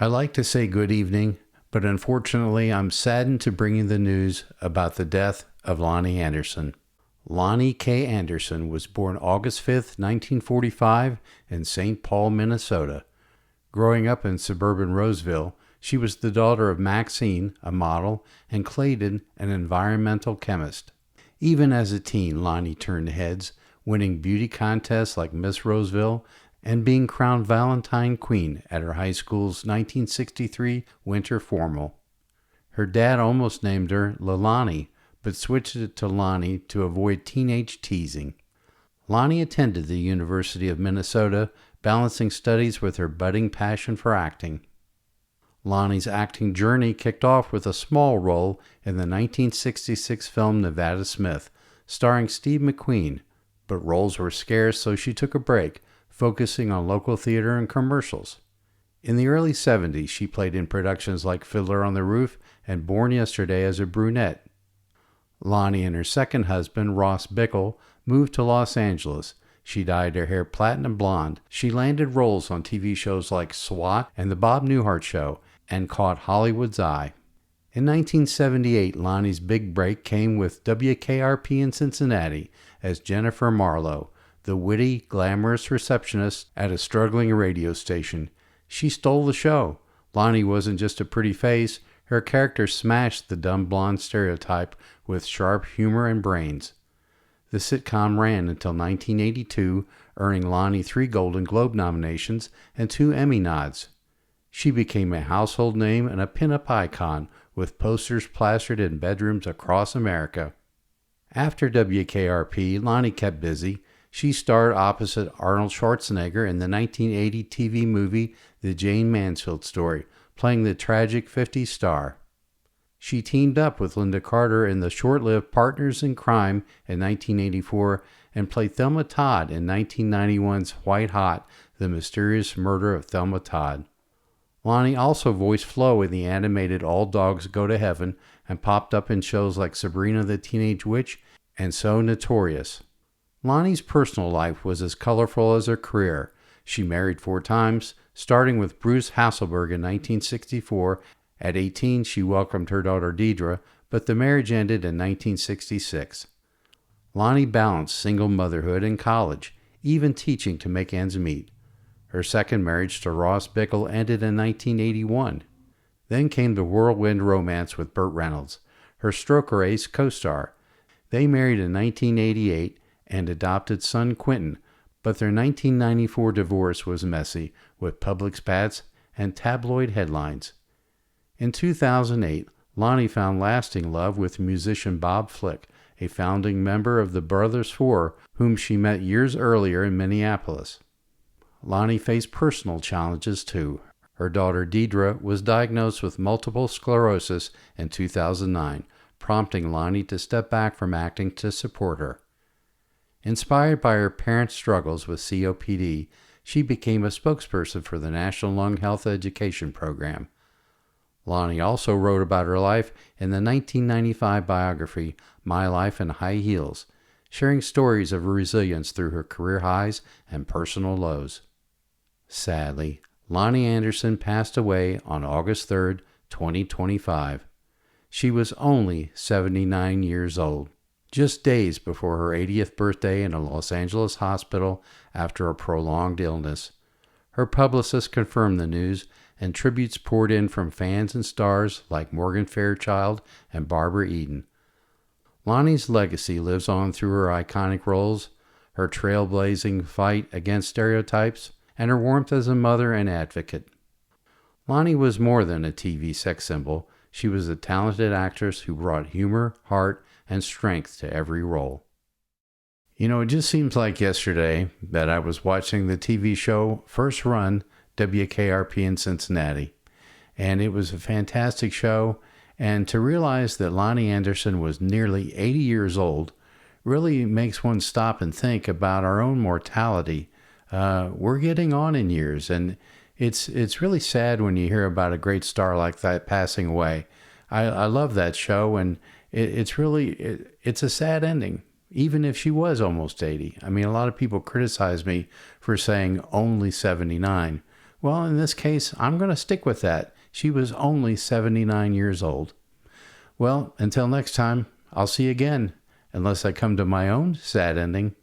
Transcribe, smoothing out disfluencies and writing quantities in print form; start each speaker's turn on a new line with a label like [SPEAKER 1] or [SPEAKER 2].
[SPEAKER 1] I like to say good evening, but unfortunately I'm saddened to bring you the news about the death of Loni Anderson. Loni K. Anderson was born August 5, 1945 in St. Paul, Minnesota. Growing up in suburban Roseville, she was the daughter of Maxine, a model, and Clayton, an environmental chemist. Even as a teen, Loni turned heads, winning beauty contests like Miss Roseville and being crowned Valentine Queen at her high school's 1963 winter formal. Her dad almost named her Lilani, but switched it to Loni to avoid teenage teasing. Loni attended the University of Minnesota, balancing studies with her budding passion for acting. Loni's acting journey kicked off with a small role in the 1966 film Nevada Smith, starring Steve McQueen, but roles were scarce, so she took a break, focusing on local theater and commercials. In the early 70s, she played in productions like Fiddler on the Roof and Born Yesterday as a brunette. Loni and her second husband, Ross Bickle, moved to Los Angeles. She dyed her hair platinum blonde. She landed roles on TV shows like SWAT and The Bob Newhart Show and caught Hollywood's eye. In 1978, Loni's big break came with WKRP in Cincinnati as Jennifer Marlowe, the witty, glamorous receptionist at a struggling radio station. She stole the show. Loni wasn't just a pretty face. Her character smashed the dumb blonde stereotype with sharp humor and brains. The sitcom ran until 1982, earning Loni 3 Golden Globe nominations and 2 Emmy nods. She became a household name and a pin-up icon, with posters plastered in bedrooms across America. After WKRP, Loni kept busy. She starred opposite Arnold Schwarzenegger in the 1980 TV movie The Jane Mansfield Story, playing the tragic 50s star. She teamed up with Linda Carter in the short-lived Partners in Crime in 1984 and played Thelma Todd in 1991's White Hot, The Mysterious Murder of Thelma Todd. Loni also voiced Flo in the animated All Dogs Go to Heaven and popped up in shows like Sabrina the Teenage Witch and So Notorious. Loni's personal life was as colorful as her career. She married 4 times, starting with Bruce Hasselberg in 1964. At 18, she welcomed her daughter Deidre, but the marriage ended in 1966. Loni balanced single motherhood and college, even teaching to make ends meet. Her second marriage to Ross Bickle ended in 1981. Then came the whirlwind romance with Burt Reynolds, her Stroker Ace co-star. They married in 1988 and adopted son Quentin, but their 1994 divorce was messy, with public spats and tabloid headlines. In 2008, Loni found lasting love with musician Bob Flick, a founding member of the Brothers Four, whom she met years earlier in Minneapolis. Loni faced personal challenges too. Her daughter Deidre was diagnosed with multiple sclerosis in 2009, prompting Loni to step back from acting to support her. Inspired by her parents' struggles with COPD, she became a spokesperson for the National Lung Health Education Program. Loni also wrote about her life in the 1995 biography, My Life in High Heels, sharing stories of resilience through her career highs and personal lows. Sadly, Loni Anderson passed away on August 3, 2025. She was only 79 years old, just days before her 80th birthday in a Los Angeles hospital after a prolonged illness. Her publicist confirmed the news, and tributes poured in from fans and stars like Morgan Fairchild and Barbara Eden. Loni's legacy lives on through her iconic roles, her trailblazing fight against stereotypes, and her warmth as a mother and advocate. Loni was more than a TV sex symbol. She was a talented actress who brought humor, heart, and strength to every role. You know, it just seems like yesterday that I was watching the TV show First Run, WKRP in Cincinnati, and it was a fantastic show, and to realize that Loni Anderson was nearly 80 years old really makes one stop and think about our own mortality. We're getting on in years, and it's really sad when you hear about a great star like that passing away. I love that show, and it's a sad ending, even if she was almost 80. I mean, a lot of people criticize me for saying only 79, Well, in this case, I'm going to stick with that. She was only 79 years old. Well, until next time, I'll see you again, unless I come to my own sad ending.